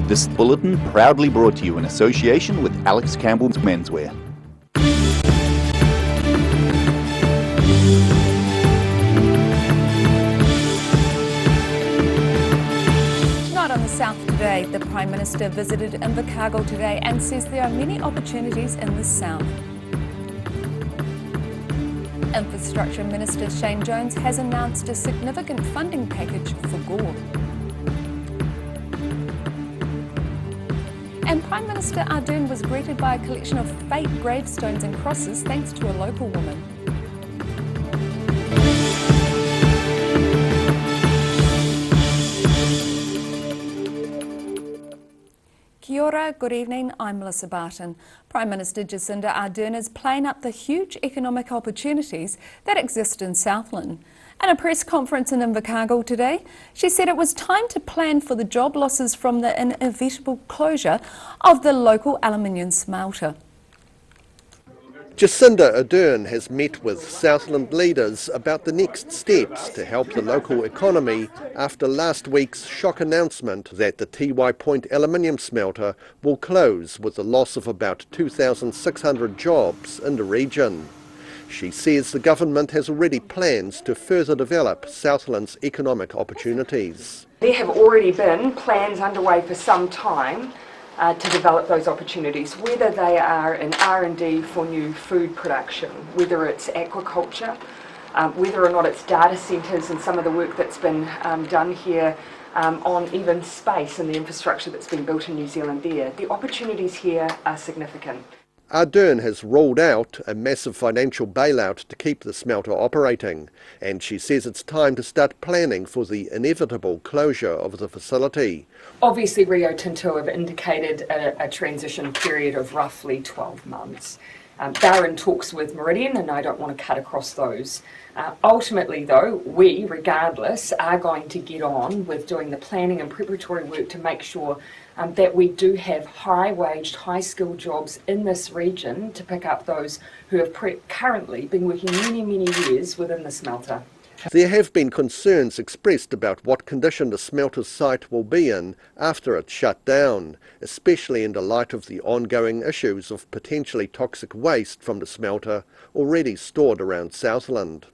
This bulletin proudly brought to you in association with Alex Campbell's Menswear. Tonight on the South Today, the Prime Minister visited Invercargill today and says there are many opportunities in the South. Infrastructure Minister Shane Jones has announced a significant funding package for Gore. And Prime Minister Ardern was greeted by a collection of fake gravestones and crosses thanks to a local woman. Kia ora, good evening, I'm Melissa Barton. Prime Minister Jacinda Ardern is playing up the huge economic opportunities that exist in Southland. At a press conference in Invercargill today, she said it was time to plan for the job losses from the inevitable closure of the local aluminium smelter. Jacinda Ardern has met with Southland leaders about the next steps to help the local economy after last week's shock announcement that the Tiwai Point aluminium smelter will close with the loss of about 2,600 jobs in the region. She says the government has already plans to further develop Southland's economic opportunities. There have already been plans underway for some time to develop those opportunities, whether they are in R&D for new food production, whether it's aquaculture, whether or not it's data centres and some of the work that's been done here on even space and the infrastructure that's been built in New Zealand there. The opportunities here are significant. Ardern has ruled out a massive financial bailout to keep the smelter operating, and she says it's time to start planning for the inevitable closure of the facility. Obviously, Rio Tinto have indicated a transition period of roughly 12 months. They're in talks with Meridian, and I don't want to cut across those. Ultimately, though, we, regardless, are going to get on with doing the planning and preparatory work to make sure that we do have high-waged, high-skilled jobs in this region to pick up those who have currently been working many, many years within the smelter. There have been concerns expressed about what condition the smelter's site will be in after it's shut down, especially in the light of the ongoing issues of potentially toxic waste from the smelter already stored around Southland.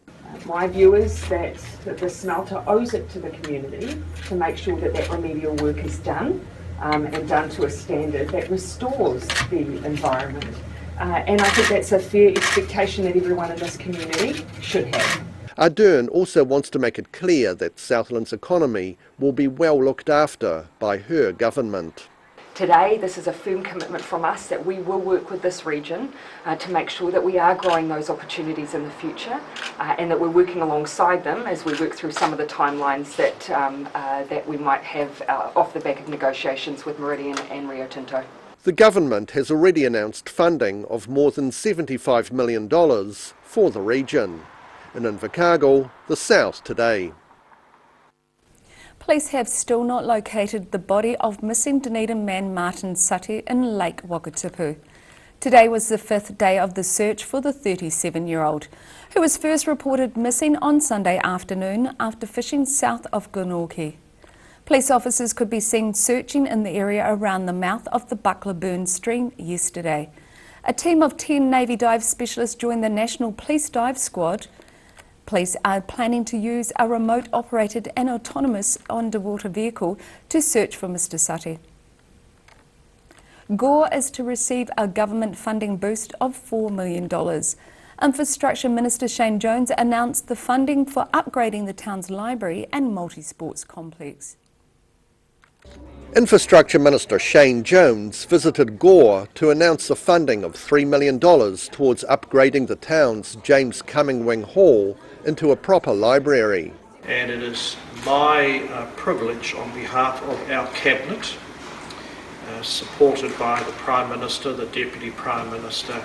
My view is that the smelter owes it to the community to make sure that that remedial work is done and done to a standard that restores the environment. And I think that's a fair expectation that everyone in this community should have. Ardern also wants to make it clear that Southland's economy will be well looked after by her government. Today, this is a firm commitment from us that we will work with this region to make sure that we are growing those opportunities in the future and that we're working alongside them as we work through some of the timelines that we might have off the back of negotiations with Meridian and Rio Tinto. The government has already announced funding of more than $75 million for the region. In Invercargill, the South Today. Police have still not located the body of missing Dunedin man Martin Sutty in Lake Wakatipu. Today was the 5th day of the search for the 37-year-old, who was first reported missing on Sunday afternoon after fishing south of Glenorchy. Police officers could be seen searching in the area around the mouth of the Buckler Burn stream yesterday. A team of 10 Navy dive specialists joined the National Police Dive Squad. Police are planning to use a remote-operated and autonomous underwater vehicle to search for Mr. Sutty. Gore is to receive a government funding boost of $4 million. Infrastructure Minister Shane Jones announced the funding for upgrading the town's library and multi-sports complex. Infrastructure Minister Shane Jones visited Gore to announce the funding of $3 million towards upgrading the town's James Cummingwing Hall into a proper library. And it is my privilege on behalf of our Cabinet, supported by the Prime Minister, the Deputy Prime Minister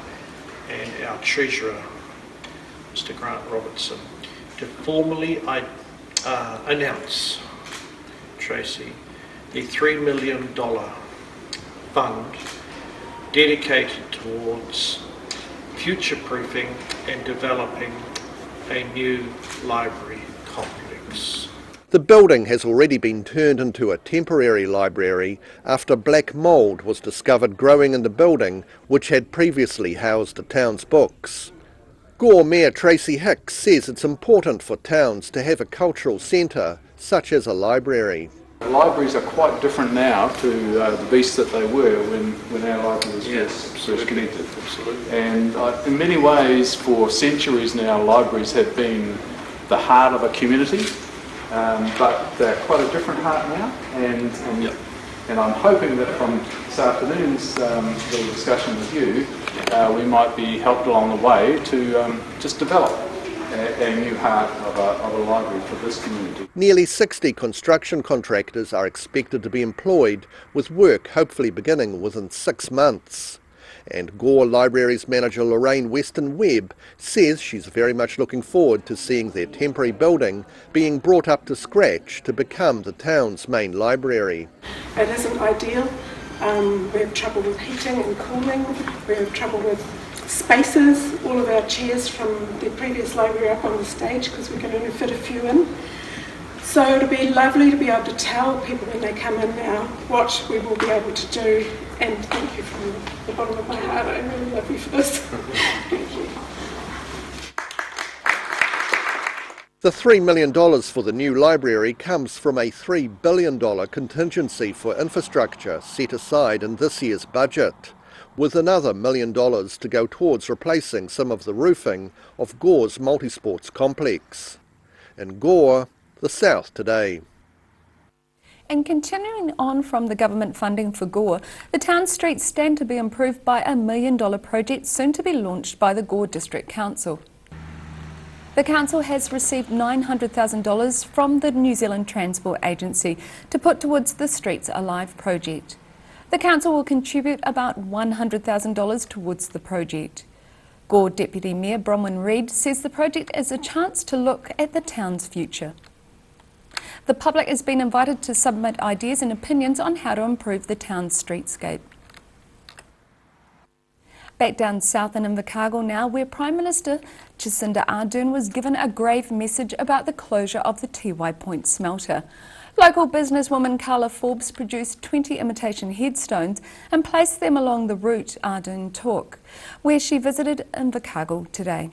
and our Treasurer, Mr. Grant Robertson, to formally announce, Tracy, the $3 million fund dedicated towards future-proofing and developing a new library complex. The building has already been turned into a temporary library after black mould was discovered growing in the building, which had previously housed the town's books. Gore Mayor Tracy Hicks says it's important for towns to have a cultural centre, such as a library. Libraries are quite different now to the beasts that they were when our library was first connected. Absolutely. And in many ways, for centuries now, libraries have been the heart of a community, but they're quite a different heart now. And I'm hoping that from this afternoon's little discussion with you, we might be helped along the way to just develop a new heart of a library for this community. Nearly 60 construction contractors are expected to be employed, with work hopefully beginning within 6 months. And Gore Libraries manager Lorraine Weston-Webb says she's very much looking forward to seeing their temporary building being brought up to scratch to become the town's main library. It isn't ideal. We have trouble with heating and cooling. We have trouble with spaces. All of our chairs from the previous library up on the stage because we can only fit a few in. So it'll be lovely to be able to tell people when they come in now what we will be able to do. And thank you from the bottom of my heart. I really love you for this. Thank you. The $3 million for the new library comes from a $3 billion contingency for infrastructure set aside in this year's budget, with another $1 million to go towards replacing some of the roofing of Gore's multisports complex. In Gore, the South Today. And continuing on from the government funding for Gore, the town streets stand to be improved by a $1 million project soon to be launched by the Gore District Council. The council has received $900,000 from the New Zealand Transport Agency to put towards the Streets Alive project. The council will contribute about $100,000 towards the project. Gore Deputy Mayor Bronwyn Reid says the project is a chance to look at the town's future. The public has been invited to submit ideas and opinions on how to improve the town's streetscape. Back down south in Invercargill now, where Prime Minister Jacinda Ardern was given a grave message about the closure of the Tiwai Point smelter. Local businesswoman Carla Forbes produced 20 imitation headstones and placed them along the route Ardern took, where she visited Invercargill today.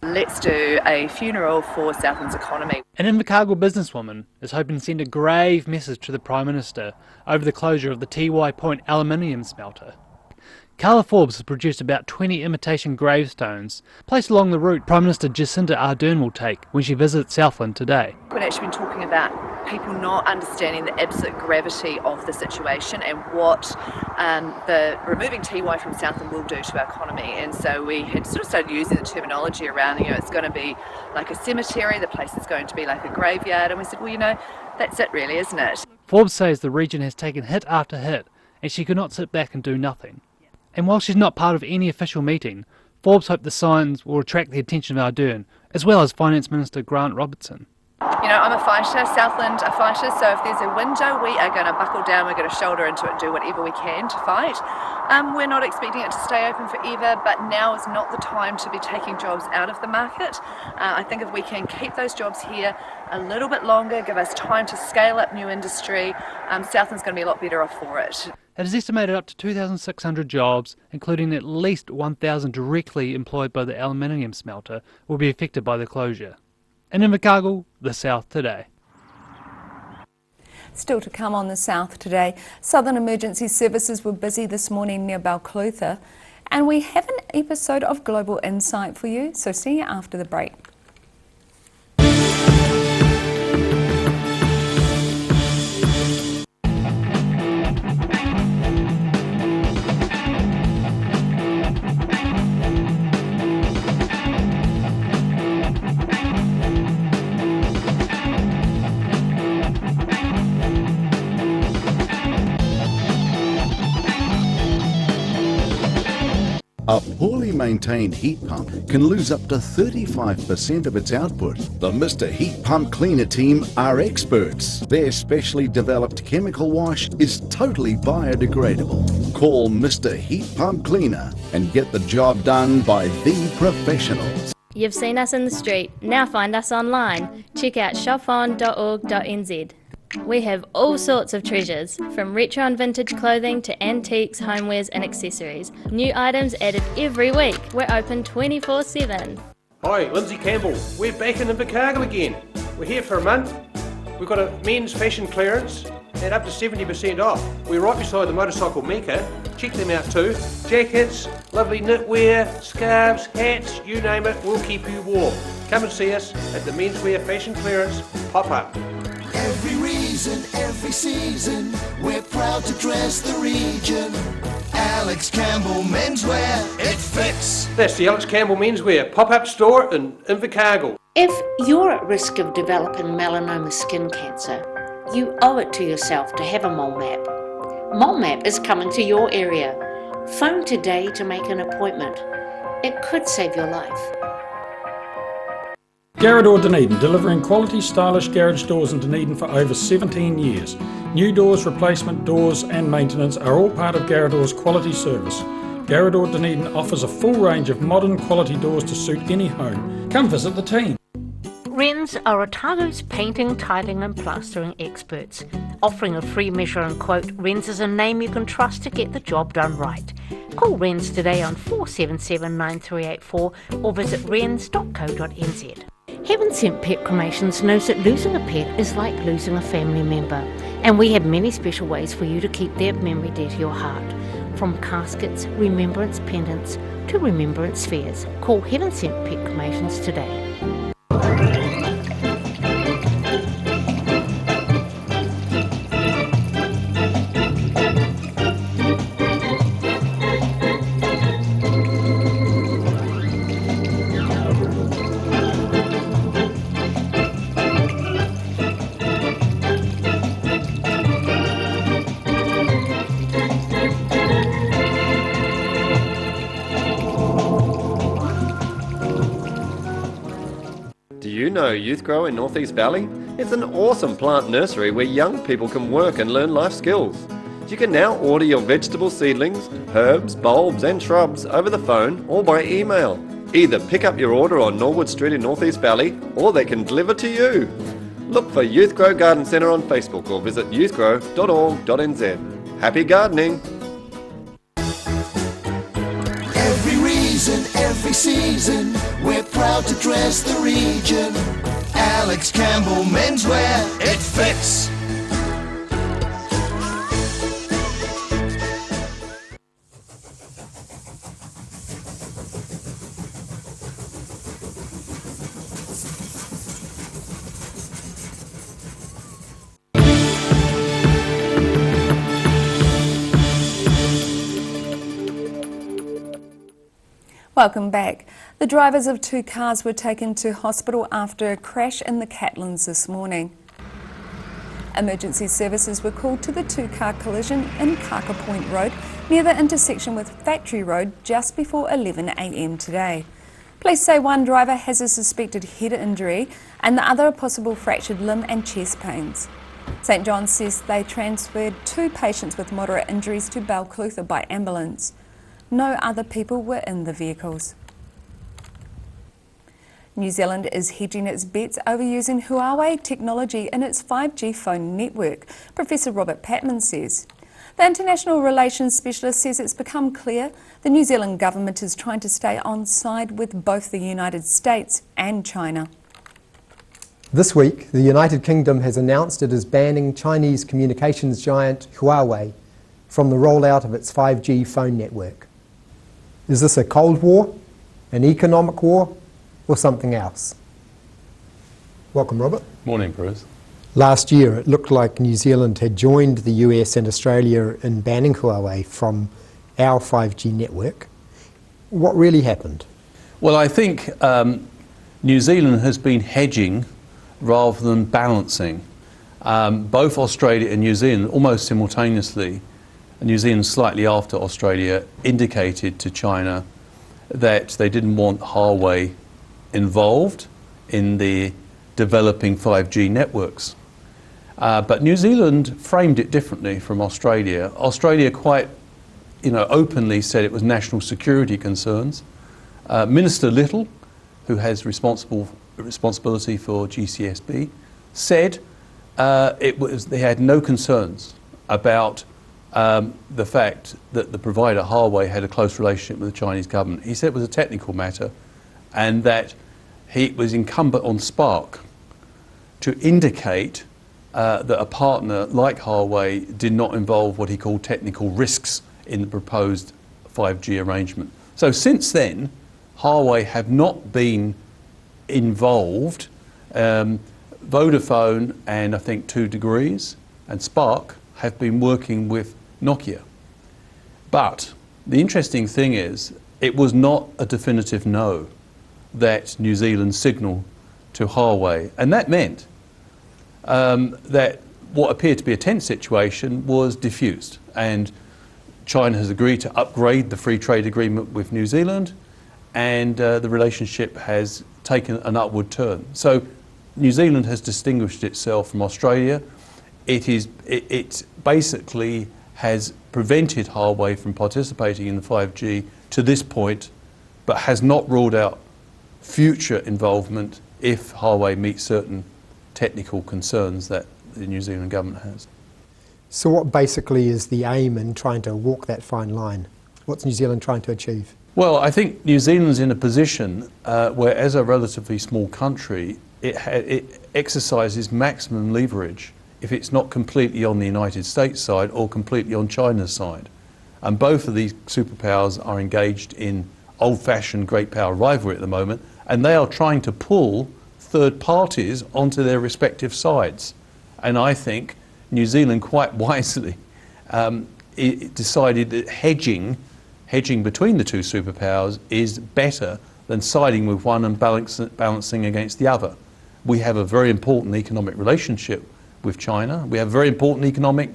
Let's do a funeral for Southland's economy. An Invercargill businesswoman is hoping to send a grave message to the Prime Minister over the closure of the Tiwai Point aluminium smelter. Carla Forbes has produced about 20 imitation gravestones placed along the route Prime Minister Jacinda Ardern will take when she visits Southland today. We've actually been talking about people not understanding the absolute gravity of the situation and what the removing Tiwai from Southland will do to our economy. And so we had sort of started using the terminology around, it's going to be like a cemetery, the place is going to be like a graveyard. And we said, well, that's it really, isn't it? Forbes says the region has taken hit after hit and she could not sit back and do nothing. And while she's not part of any official meeting, Forbes hoped the signs will attract the attention of Ardern, as well as Finance Minister Grant Robertson. I'm a fighter, Southland are fighters, so if there's a window, we are going to buckle down, we're going to shoulder into it and do whatever we can to fight. We're not expecting it to stay open forever, but now is not the time to be taking jobs out of the market. I think if we can keep those jobs here a little bit longer, give us time to scale up new industry, Southland's going to be a lot better off for it. It is estimated up to 2,600 jobs, including at least 1,000 directly employed by the aluminium smelter, will be affected by the closure. In Invercargill, the South Today. Still to come on the South Today, Southern Emergency Services were busy this morning near Balclutha, and we have an episode of Global Insight for you, so see you after the break. A poorly maintained heat pump can lose up to 35% of its output. The Mr. Heat Pump Cleaner team are experts. Their specially developed chemical wash is totally biodegradable. Call Mr. Heat Pump Cleaner and get the job done by the professionals. You've seen us in the street, now find us online. Check out shopon.org.nz. We have all sorts of treasures, from retro and vintage clothing to antiques, homewares and accessories. New items added every week. We're open 24/7. Hi, Lindsay Campbell. We're back in Invercargill again. We're here for a month. We've got a men's fashion clearance at up to 70% off. We're right beside the motorcycle Mecca. Check them out too. Jackets, lovely knitwear, scarves, hats, you name it, we'll keep you warm. Come and see us at the Menswear Fashion Clearance pop-up. Every reason, every season, we're proud to dress the region. Alex Campbell Menswear, it fits. That's the Alex Campbell Menswear pop-up store in Invercargill. If you're at risk of developing melanoma skin cancer, you owe it to yourself to have a mole map. Mole map is coming to your area. Phone today to make an appointment. It could save your life. Garrador Dunedin, delivering quality, stylish garage doors in Dunedin for over 17 years. New doors, replacement doors and maintenance are all part of Garrador's quality service. Garrador Dunedin offers a full range of modern quality doors to suit any home. Come visit the team. Wrens are Otago's painting, tiling and plastering experts. Offering a free measure and quote, Wrens is a name you can trust to get the job done right. Call Wrens today on 477 9384 or visit wrens.co.nz. Heaven Sent Pet Cremations knows that losing a pet is like losing a family member, and we have many special ways for you to keep their memory dear to your heart. From caskets, remembrance pendants to remembrance spheres. Call Heaven Sent Pet Cremations today. Do you know Youth Grow in North East Valley? It's an awesome plant nursery where young people can work and learn life skills. You can now order your vegetable seedlings, herbs, bulbs and shrubs over the phone or by email. Either pick up your order on Norwood Street in North East Valley or they can deliver to you. Look for Youth Grow Garden Centre on Facebook or visit youthgrow.org.nz. Happy gardening! Every reason, every season, we're proud to dress the region. Alex Campbell Menswear, it fits. Welcome back. The drivers of two cars were taken to hospital after a crash in the Catlins this morning. Emergency services were called to the two-car collision in Kaka Point Road near the intersection with Factory Road just before 11 a.m. today. Police say one driver has a suspected head injury and the other a possible fractured limb and chest pains. St John's says they transferred two patients with moderate injuries to Balclutha by ambulance. No other people were in the vehicles. New Zealand is hedging its bets over using Huawei technology in its 5G phone network, Professor Robert Patman says. The international relations specialist says it's become clear the New Zealand government is trying to stay on side with both the United States and China. This week, the United Kingdom has announced it is banning Chinese communications giant Huawei from the rollout of its 5G phone network. Is this a Cold War, an economic war, or something else? Welcome, Robert. Morning, Bruce. Last year, it looked like New Zealand had joined the US and Australia in banning Huawei from our 5G network. What really happened? Well, I think New Zealand has been hedging rather than balancing. Both Australia and New Zealand, almost simultaneously, New Zealand slightly after Australia, indicated to China that they didn't want Huawei involved in the developing 5G networks. But New Zealand framed it differently from Australia. Australia quite openly said it was national security concerns. Minister Little who has responsibility for GCSB, said they had no concerns about the fact that the provider Huawei had a close relationship with the Chinese government. He said it was a technical matter, and that it was incumbent on Spark to indicate that a partner like Huawei did not involve what he called technical risks in the proposed 5G arrangement. So since then, Huawei have not been involved. Vodafone and I think 2 Degrees and Spark have been working with Nokia. But the interesting thing is, it was not a definitive no that New Zealand signalled to Huawei, and that meant that what appeared to be a tense situation was diffused, and China has agreed to upgrade the free trade agreement with New Zealand, and the relationship has taken an upward turn. So New Zealand has distinguished itself from Australia. It basically has prevented Huawei from participating in the 5G to this point, but has not ruled out future involvement if Huawei meets certain technical concerns that the New Zealand government has. So what basically is the aim in trying to walk that fine line? What's New Zealand trying to achieve? Well, I think New Zealand's in a position where, as a relatively small country, it exercises maximum leverage if it's not completely on the United States side or completely on China's side. And both of these superpowers are engaged in old-fashioned great power rivalry at the moment, and they are trying to pull third parties onto their respective sides. And I think New Zealand quite wisely decided that hedging between the two superpowers is better than siding with one and balancing against the other. We have a very important economic relationship with China. We have a very important economic,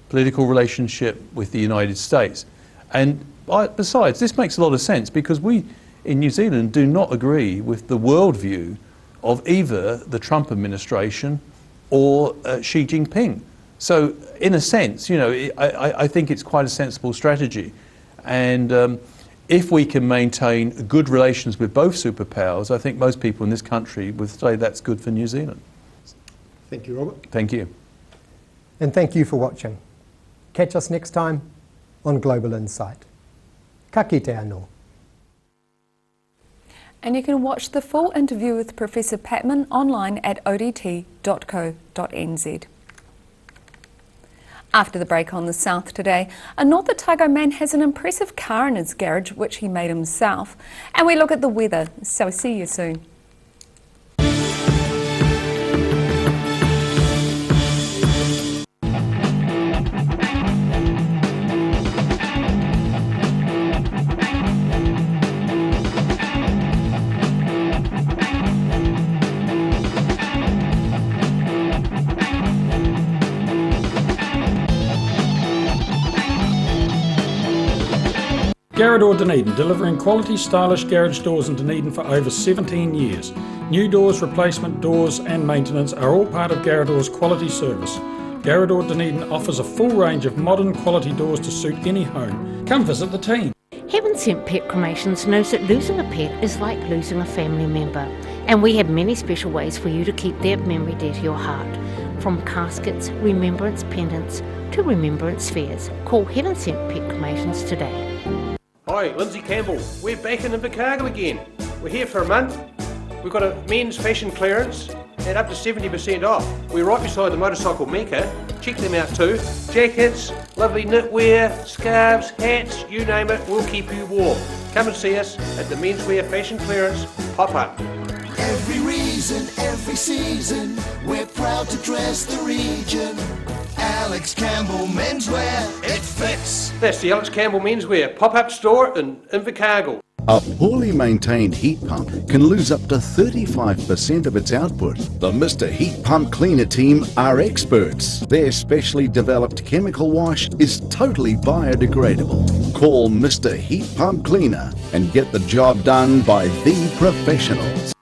political relationship with the United States. And besides, this makes a lot of sense because we in New Zealand do not agree with the worldview of either the Trump administration or Xi Jinping. So in a sense, you know, I think it's quite a sensible strategy. And if we can maintain good relations with both superpowers, I think most people in this country would say that's good for New Zealand. Thank you, Robert. Thank you. And thank you for watching. Catch us next time on Global Insight. Ka kite anō. And you can watch the full interview with Professor Patman online at odt.co.nz. After the break on the South today, a North Otago man has an impressive car in his garage which he made himself. And we look at the weather, so see you soon. Garrador Dunedin, delivering quality, stylish garage doors in Dunedin for over 17 years. New doors, replacement doors and maintenance are all part of Garrador's quality service. Garrador Dunedin offers a full range of modern quality doors to suit any home. Come visit the team. Heaven Sent Pet Cremations knows that losing a pet is like losing a family member, and we have many special ways for you to keep their memory dear to your heart. From caskets, remembrance pendants to remembrance spheres. Call Heaven Sent Pet Cremations today. Hi, Lindsay Campbell. We're back in Invercargill again. We're here for a month. We've got a men's fashion clearance and up to 70% off. We're right beside the motorcycle Mecca. Check them out too. Jackets, lovely knitwear, scarves, hats, you name it, we'll keep you warm. Come and see us at the Menswear Fashion Clearance pop-up. Every reason, every season, we're proud to dress the region. Alex Campbell Menswear, it fits. That's the Alex Campbell Menswear pop-up store in Invercargill. A poorly maintained heat pump can lose up to 35% of its output. The Mr. Heat Pump Cleaner team are experts. Their specially developed chemical wash is totally biodegradable. Call Mr. Heat Pump Cleaner and get the job done by the professionals.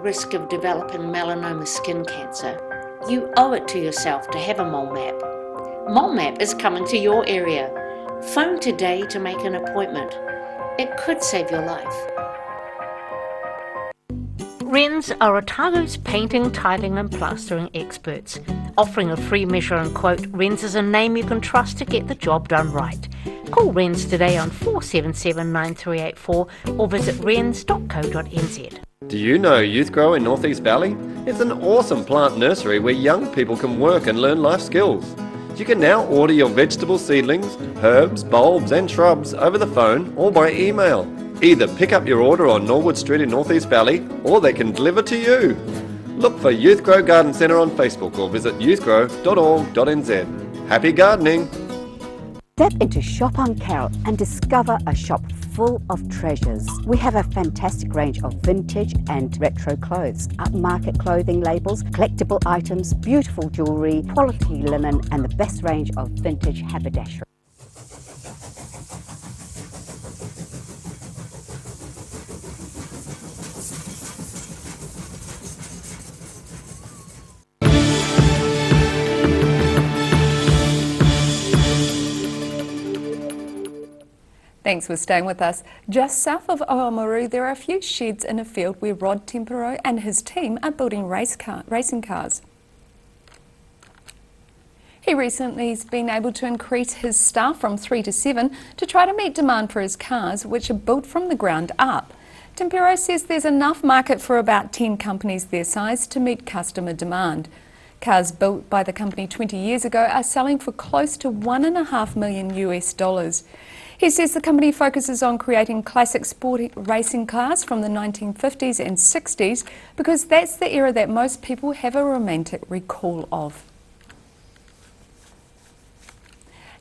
risk of developing melanoma skin cancer, you owe it to yourself to have a mole map. Mole map is coming to your area. Phone today to make an appointment. It could save your life. Wrens are Otago's painting, tiling and plastering experts. Offering a free measure and quote, Wrens is a name you can trust to get the job done right. Call Wrens today on 477 9384 or visit wrens.co.nz. Do you know Youth Grow in North East Valley? It's an awesome plant nursery where young people can work and learn life skills. You can now order your vegetable seedlings, herbs, bulbs and shrubs over the phone or by email. Either pick up your order on Norwood Street in North East Valley or they can deliver to you. Look for Youth Grow Garden Centre on Facebook or visit youthgrow.org.nz. Happy gardening! Step into Shop on Carrot and discover a shop full of treasures. We have a fantastic range of vintage and retro clothes, upmarket clothing labels, collectible items, beautiful jewellery, quality linen and the best range of vintage haberdashery. Thanks for staying with us. Just south of Oamaru, there are a few sheds in a field where Rod Tempero and his team are building racing cars. He recently has been able to increase his staff from 3 to 7 to try to meet demand for his cars, which are built from the ground up. Tempero says there's enough market for about 10 companies their size to meet customer demand. Cars built by the company 20 years ago are selling for close to $1.5 million US. He says the company focuses on creating classic sporty racing cars from the 1950s and 60s because that's the era that most people have a romantic recall of.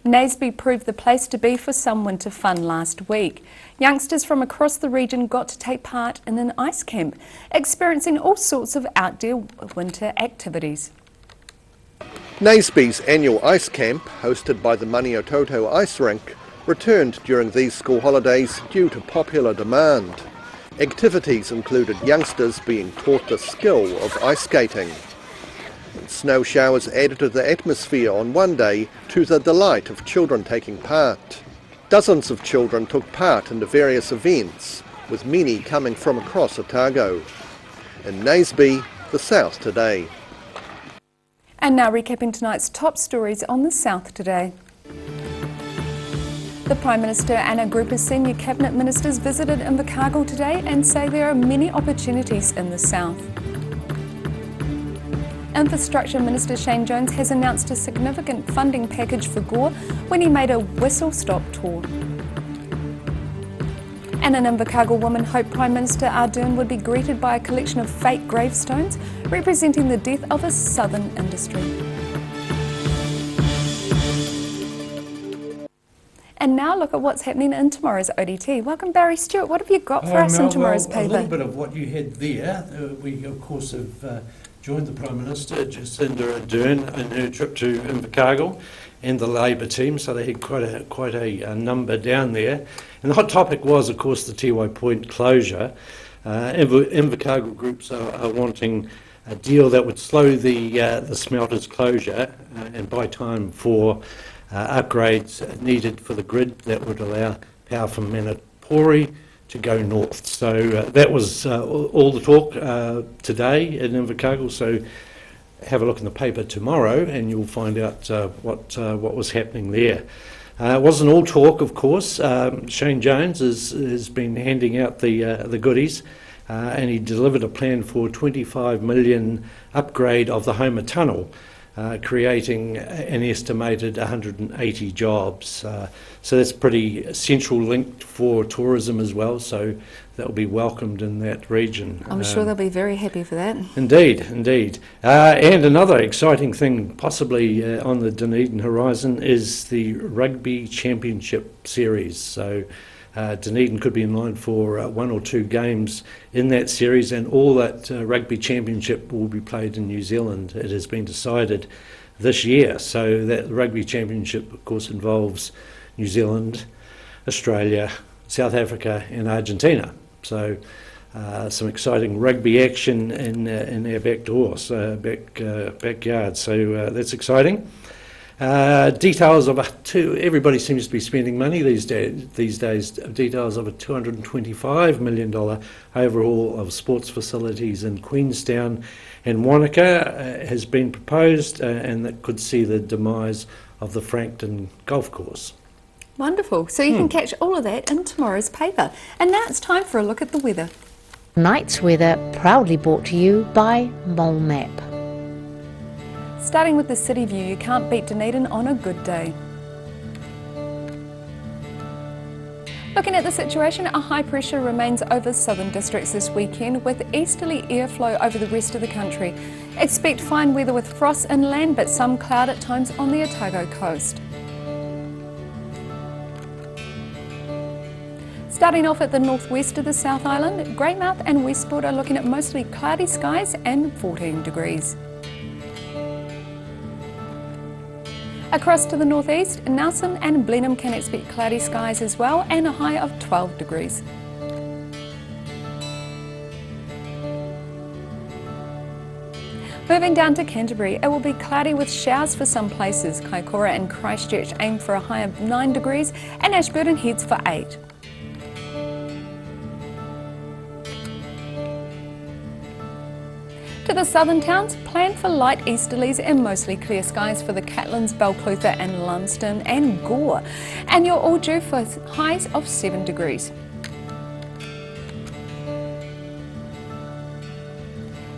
Naseby proved the place to be for some winter fun last week. Youngsters from across the region got to take part in an ice camp, experiencing all sorts of outdoor winter activities. Naseby's annual ice camp, hosted by the Maniototo Ice Rink, returned during these school holidays due to popular demand. Activities included youngsters being taught the skill of ice skating. And snow showers added to the atmosphere on one day to the delight of children taking part. Dozens of children took part in the various events, with many coming from across Otago. In Naseby, the South Today. And now recapping tonight's top stories on the South Today. The Prime Minister and a group of senior cabinet ministers visited Invercargill today and say there are many opportunities in the south. Infrastructure Minister Shane Jones has announced a significant funding package for Gore when he made a whistle-stop tour. And an Invercargill woman hoped Prime Minister Ardern would be greeted by a collection of fake gravestones representing the death of a southern industry. And now look at what's happening in tomorrow's ODT. Welcome Barry Stewart. What have you got for us in tomorrow's paper? A little bit of what you had there. We of course have joined the Prime Minister Jacinda Ardern in her trip to Invercargill and the Labor team, so they had quite a number down there. And the hot topic was of course the Tiwai Point closure. Invercargill groups are wanting a deal that would slow the smelter's closure and buy time for upgrades needed for the grid that would allow power from Manapori to go north. So that was all the talk today in Invercargill. So have a look in the paper tomorrow and you'll find out what was happening there. It wasn't all talk, of course. Shane Jones has been handing out the goodies and he delivered a plan for 25 million upgrade of the Homer Tunnel. Creating an estimated 180 jobs. So that's pretty central linked for tourism as well, so that will be welcomed in that region. I'm sure they'll be very happy for that. Indeed. And another exciting thing possibly on the Dunedin horizon is the Rugby Championship Series. So Dunedin could be in line for 1 or 2 games in that series, and all that rugby championship will be played in New Zealand. It has been decided this year. So that rugby championship, of course, involves New Zealand, Australia, South Africa and Argentina. So some exciting rugby action in our back doors, backyard. So that's exciting. Details of everybody seems to be spending money these days. Details of a $225 million overhaul of sports facilities in Queenstown and Wanaka has been proposed, and that could see the demise of the Frankton Golf Course. Wonderful. So you can catch all of that in tomorrow's paper. And now it's time for a look at the weather. Night's weather proudly brought to you by Mole Map. Starting with the city view, you can't beat Dunedin on a good day. Looking at the situation, a high pressure remains over southern districts this weekend with easterly airflow over the rest of the country. Expect fine weather with frost inland, but some cloud at times on the Otago coast. Starting off at the northwest of the South Island, Greymouth and Westport are looking at mostly cloudy skies and 14 degrees. Across to the northeast, Nelson and Blenheim can expect cloudy skies as well and a high of 12 degrees. Moving down to Canterbury, it will be cloudy with showers for some places. Kaikoura and Christchurch aim for a high of 9 degrees and Ashburton heads for 8. To the southern towns, plan for light easterlies and mostly clear skies for the Catlins, Balclutha and Lumsden and Gore. And you're all due for highs of 7 degrees.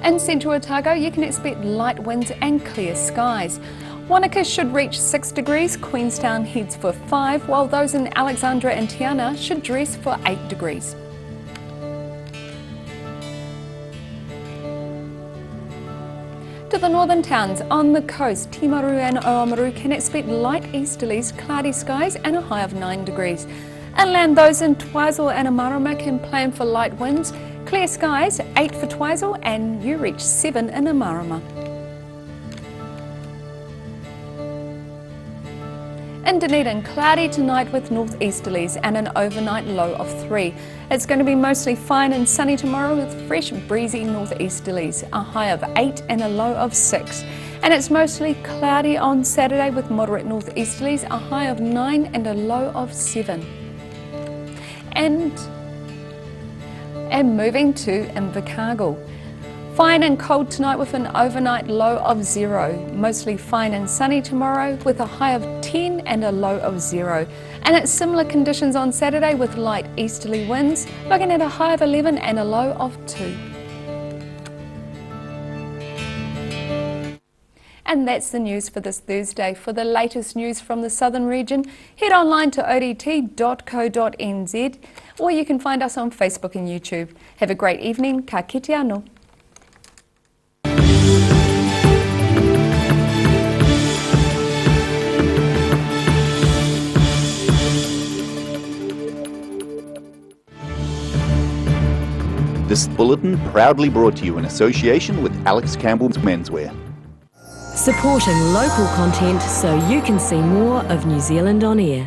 In central Otago, you can expect light winds and clear skies. Wanaka should reach 6 degrees, Queenstown heads for 5, while those in Alexandra and Tiana should dress for 8 degrees. To the northern towns on the coast, Timaru and Oamaru can expect light easterlies, cloudy skies and a high of 9 degrees. Inland, those in Twizel and Amarama can plan for light winds, clear skies, 8 for Twizel and you reach 7 in Amarama. In Dunedin, cloudy tonight with northeasterlies and an overnight low of 3. It's going to be mostly fine and sunny tomorrow with fresh breezy northeasterlies, a high of 8 and a low of 6. And it's mostly cloudy on Saturday with moderate northeasterlies, a high of 9 and a low of 7. And moving to Invercargill. Fine and cold tonight with an overnight low of 0. Mostly fine and sunny tomorrow with a high of 10 and a low of 0. And it's similar conditions on Saturday with light easterly winds, looking at a high of 11 and a low of 2. And that's the news for this Thursday. For the latest news from the southern region, head online to odt.co.nz or you can find us on Facebook and YouTube. Have a great evening. Ka kite anō. This bulletin proudly brought to you in association with Alex Campbell's Menswear. Supporting local content so you can see more of New Zealand on air.